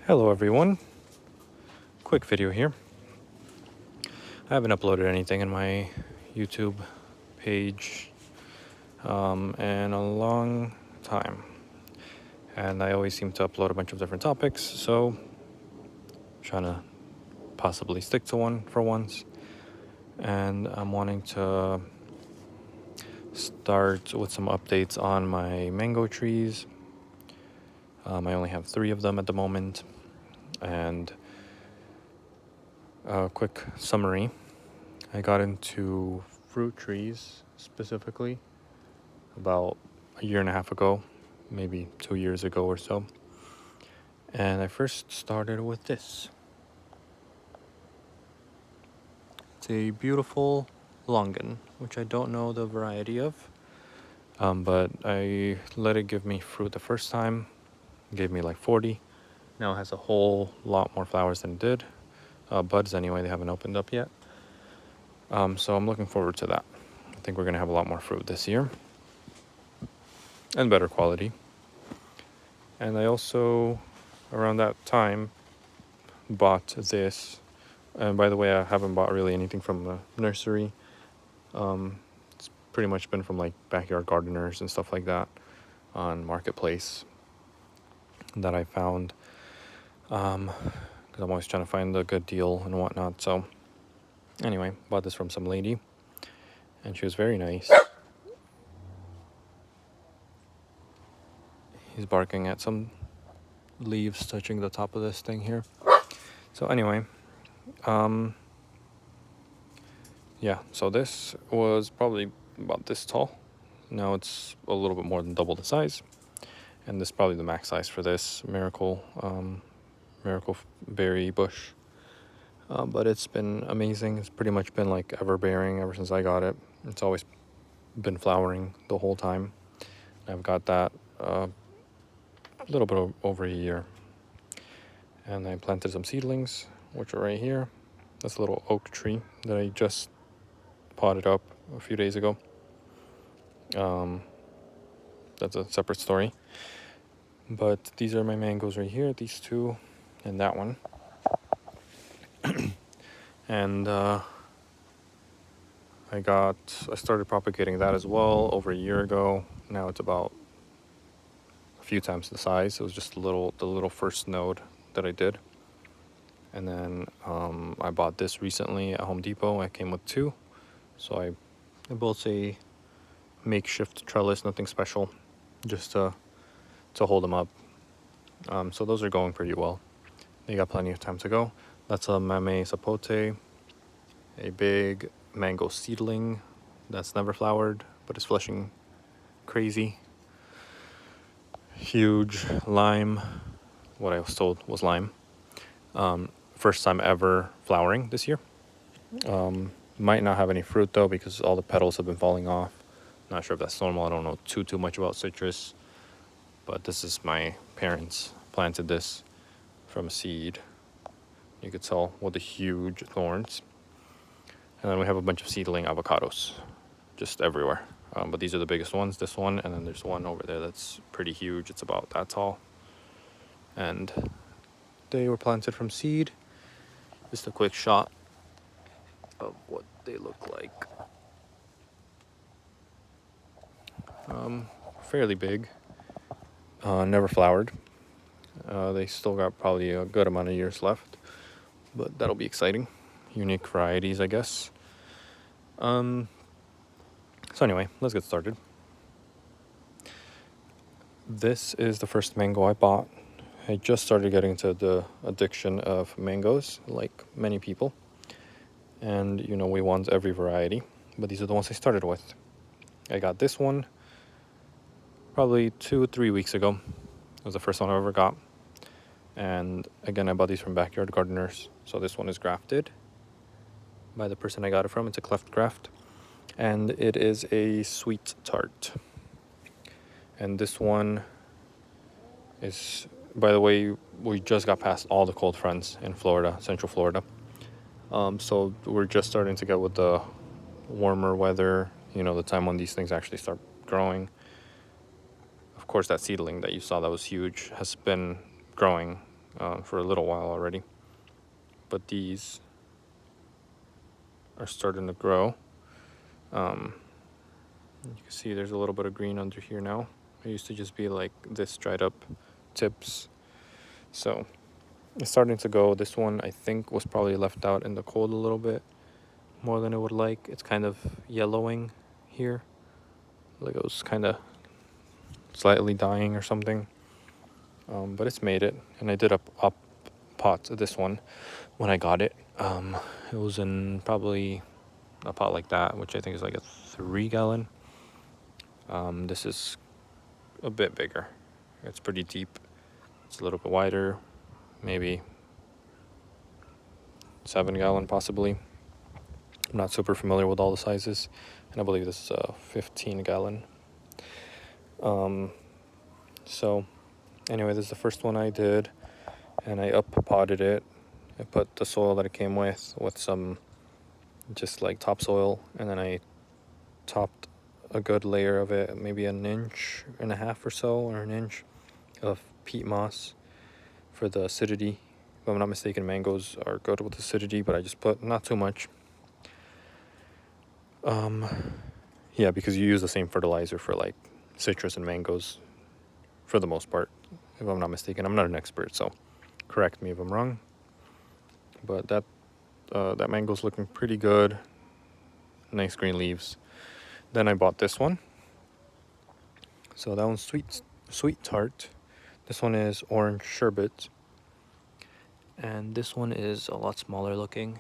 Hello everyone, quick video here. I haven't uploaded anything in my YouTube page in a long time, and I always seem to upload a bunch of different topics, so I'm trying to possibly stick to one for once. And I'm wanting to start with some updates on my mango trees. I only have 3 of them at the moment, and a quick summary. I got into fruit trees specifically about a year and a half ago, maybe 2 years ago or so. And I first started with this. It's a beautiful longan, which I don't know the variety of, but I let it give me fruit the first time. It gave me like 40. Now it has a whole lot more flowers than it did. Buds anyway, they haven't opened up yet. So I'm looking forward to that. I think we're going to have a lot more fruit this year and better quality. And I also, around that time, bought this. And by the way, I haven't bought really anything from the nursery. It's pretty much been from like backyard gardeners and stuff like that on Marketplace that I found. Because I'm always trying to find a good deal and whatnot. So anyway, bought this from some lady, and she was very nice. He's barking at some leaves touching the top of this thing here. So anyway, yeah, so this was probably about this tall. Now it's a little bit more than double the size. And this is probably the max size for this miracle berry bush. But it's been amazing. It's pretty much been like ever bearing ever since I got it. It's always been flowering the whole time. I've got that a little bit over a year. And I planted some seedlings, which are right here. That's a little oak tree that I just potted up a few days ago. That's a separate story. But these are my mangoes right here, these two and that one. And I started propagating that as well over a year ago. Now it's about a few times the size. It was just the little first node that I did. And then I bought this recently at Home Depot. I came with 2. So I built a makeshift trellis, nothing special, just to hold them up. So those are going pretty well. They got plenty of time to go. That's a mamey sapote, a big mango seedling that's never flowered, but is flushing crazy. Huge lime, what I was told was lime. First time ever flowering this year. Might not have any fruit though because all the petals have been falling off. Not sure if that's normal. I don't know too much about citrus. But this is my parents planted this from a seed. You could tell with the huge thorns. And then we have a bunch of seedling avocados just everywhere. But these are the biggest ones, this one, and then there's one over there that's pretty huge. It's about that tall. And they were planted from seed. Just a quick shot of what they look like. Fairly big. Never flowered. They still got probably a good amount of years left. But that'll be exciting. Unique varieties, I guess. So anyway, let's get started. This is the first mango I bought. I just started getting into the addiction of mangoes, like many people. And, we want every variety. But these are the ones I started with. I got this one probably 2-3 weeks ago. It was the first one I ever got. And again, I bought these from backyard gardeners. So this one is grafted by the person I got it from. It's a cleft graft. And it is a sweet tart. And this one is, by the way, we just got past all the cold fronts in Florida, Central Florida. So we're just starting to get with the warmer weather, the time when these things actually start growing. Of course, that seedling that you saw that was huge has been growing for a little while already. But these are starting to grow. You can see there's a little bit of green under here now. It used to just be like this dried up tips. So it's starting to go. This one I think was probably left out in the cold a little bit more than it would like. It's kind of yellowing here. Like it was kind of slightly dying or something. But it's made it. And I did up pot this one when I got it. It was in probably a pot like that, which I think is like a 3-gallon. This is a bit bigger. It's pretty deep. It's a little bit wider, maybe 7-gallon possibly. I'm not super familiar with all the sizes, and I believe this is a 15-gallon. So anyway, this is the first one I did, and I up potted it. I put the soil that it came with some just like topsoil, and then I topped a good layer of it, maybe 1.5 inches or so, or an inch of peat moss for the acidity. If I'm not mistaken, mangoes are good with acidity, but I just put not too much. Yeah, because you use the same fertilizer for like citrus and mangoes for the most part, if I'm not mistaken. I'm not an expert, so correct me if I'm wrong. But that mango's looking pretty good. Nice green leaves. Then I bought this one. So that one's sweet tart. This one is orange sherbet. And this one is a lot smaller looking.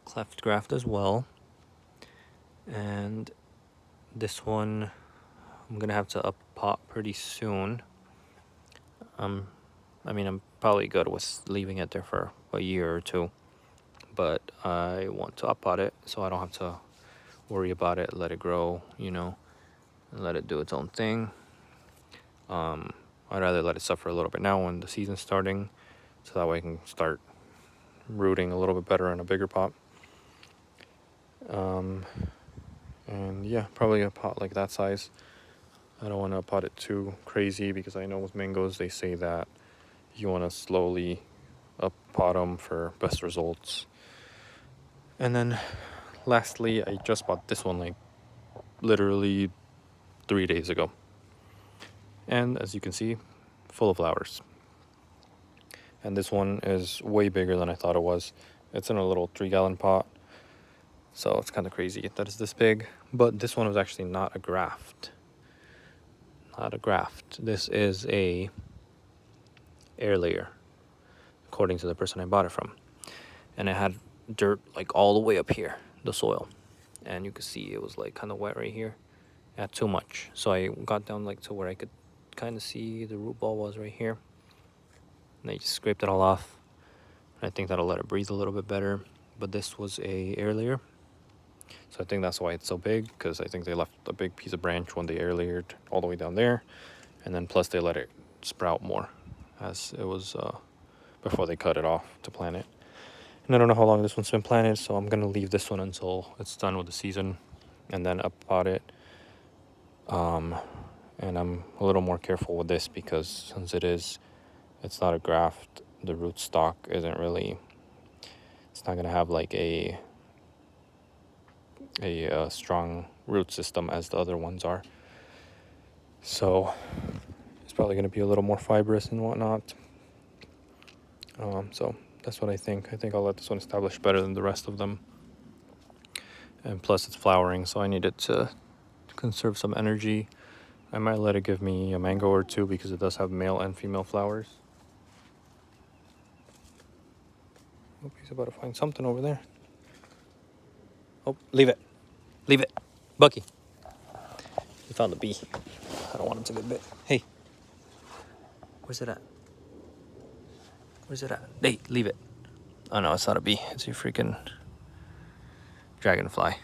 Cleft graft as well. And this one I'm gonna have to up pot pretty soon. I'm probably good with leaving it there for a year or two, but I want to up pot it so I don't have to worry about it, let it grow, and let it do its own thing. I'd rather let it suffer a little bit now when the season's starting, so that way I can start rooting a little bit better in a bigger pot. And yeah, probably a pot like that size. I don't want to pot it too crazy, because I know with mangoes they say that you want to slowly up pot them for best results. And then lastly, I just bought this one like literally 3 days ago. And as you can see, full of flowers. And this one is way bigger than I thought it was. It's in a little 3-gallon pot. So it's kind of crazy that it's this big. But this one was actually not a graft. This is a air layer, according to the person I bought it from. And it had dirt like all the way up here, the soil. And you could see it was like kind of wet right here. It had too much. So I got down like to where I could kind of see the root ball was right here. And I just scraped it all off. I think that'll let it breathe a little bit better. But this was a air layer. So I think that's why it's so big, because I think they left a big piece of branch when they air layered all the way down there. And then plus they let it sprout more as it was before they cut it off to plant it. And I don't know how long this one's been planted, so I'm going to leave this one until it's done with the season and then up pot it. And I'm a little more careful with this, because since it's not a graft, the root stock it's not going to have like a strong root system as the other ones are. So it's probably going to be a little more fibrous and whatnot. So that's what I think. I think I'll let this one establish better than the rest of them. And plus it's flowering, so I need it to conserve some energy. I might let it give me a mango or two, because it does have male and female flowers. Oh, he's about to find something over there. Oh, leave it. Bucky. He found a bee. I don't want him to get bit. Hey. Where's it at? Hey, leave it. Oh no, it's not a bee. It's a freaking dragonfly.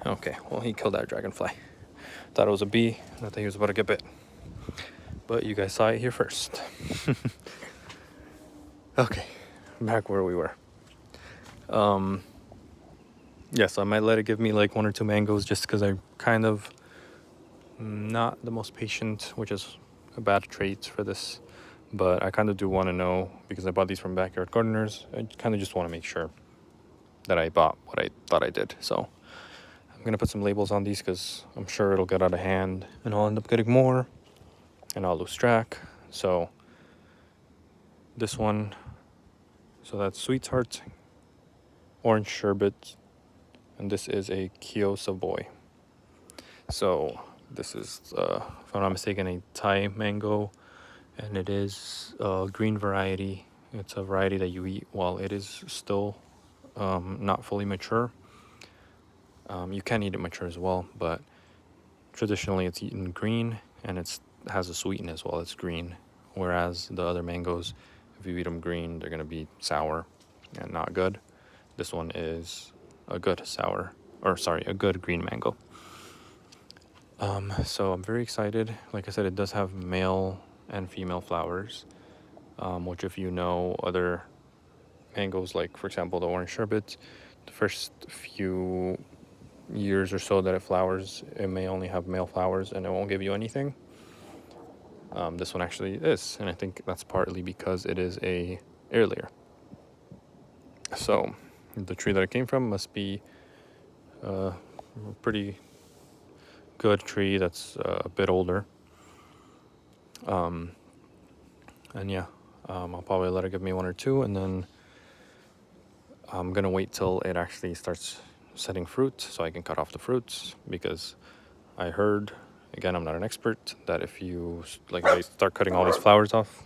Okay, well, he killed that dragonfly. Thought it was a bee, and I think he was about to get bit. But you guys saw it here first. Okay, back where we were. So I might let it give me like 1 or 2 mangoes, just because I'm kind of not the most patient, which is a bad trait for this but I kind of do want to know, because I bought these from Backyard Gardeners. I kind of just want to make sure that I bought what I thought I did. So I'm gonna put some labels on these because I'm sure it'll get out of hand and I'll end up getting more and I'll lose track. So this one, so that's Sweet Tart, Orange Sherbet, and this is a Keo Savoy. So this is, if I'm not mistaken, a Thai mango, and it is a green variety. It's a variety that you eat while it is still not fully mature. You can eat it mature as well, but traditionally it's eaten green, and it has a sweetness while it's green. Whereas the other mangoes, if you eat them green, they're gonna be sour and not good. This one is a good a good green mango. So I'm very excited. Like I said, it does have male and female flowers, which if you know other mangoes, like for example the orange sherbet, the first few years or so that it flowers, it may only have male flowers and it won't give you anything. This one actually is, and I think that's partly because it is a earlier. So the tree that it came from must be a pretty good tree that's a bit older. And yeah, I'll probably let it give me one or two, and then I'm gonna wait till it actually starts setting fruit so I can cut off the fruits, because I heard, again, I'm not an expert, that if I start cutting all these flowers off,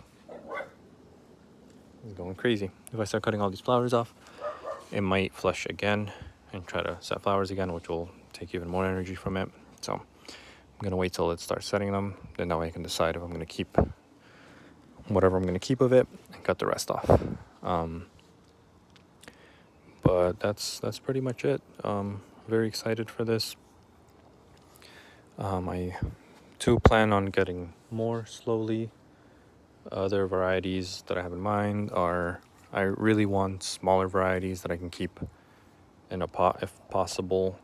it's going crazy. If I start cutting all these flowers off, it might flush again and try to set flowers again, which will take even more energy from it. So I'm gonna wait till it starts setting them, then that way I can decide if I'm gonna keep whatever I'm gonna keep of it and cut the rest off. But that's pretty much it. Very excited for this. I do plan on getting more slowly. Other varieties that I have in mind are, I really want smaller varieties that I can keep in a pot if possible.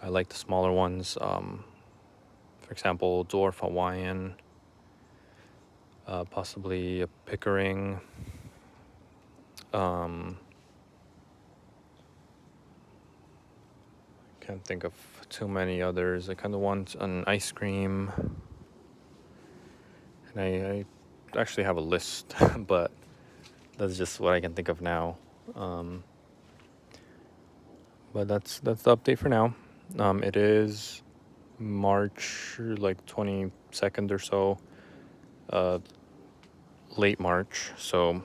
I like the smaller ones. For example, dwarf Hawaiian, possibly a Pickering. Can't think of too many others. I kind of want an ice cream, and I actually have a list, but that's just what I can think of now. But that's the update for now. It is March, like 22nd or so, late March, so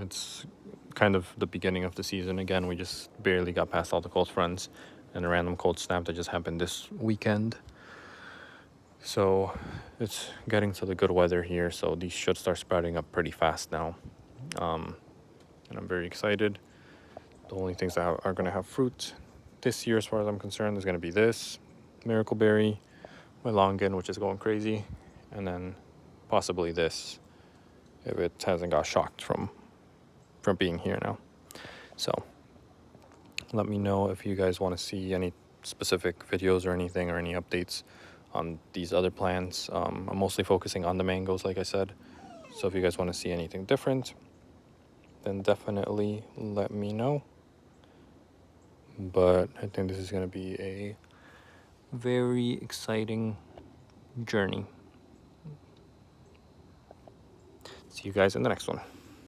it's kind of the beginning of the season again. We just barely got past all the cold fronts and a random cold snap that just happened this weekend. So it's getting to the good weather here, so these should start sprouting up pretty fast now. And I'm very excited. The only things that are going to have fruit this year, as far as I'm concerned, is going to be this miracle berry, my longan, which is going crazy, and then possibly this, if it hasn't got shocked from being here now. So let me know if you guys want to see any specific videos or anything, or any updates on these other plants. I'm mostly focusing on the mangoes, like I said. So if you guys want to see anything different, then definitely let me know. But I think this is going to be a very exciting journey. See you guys in the next one.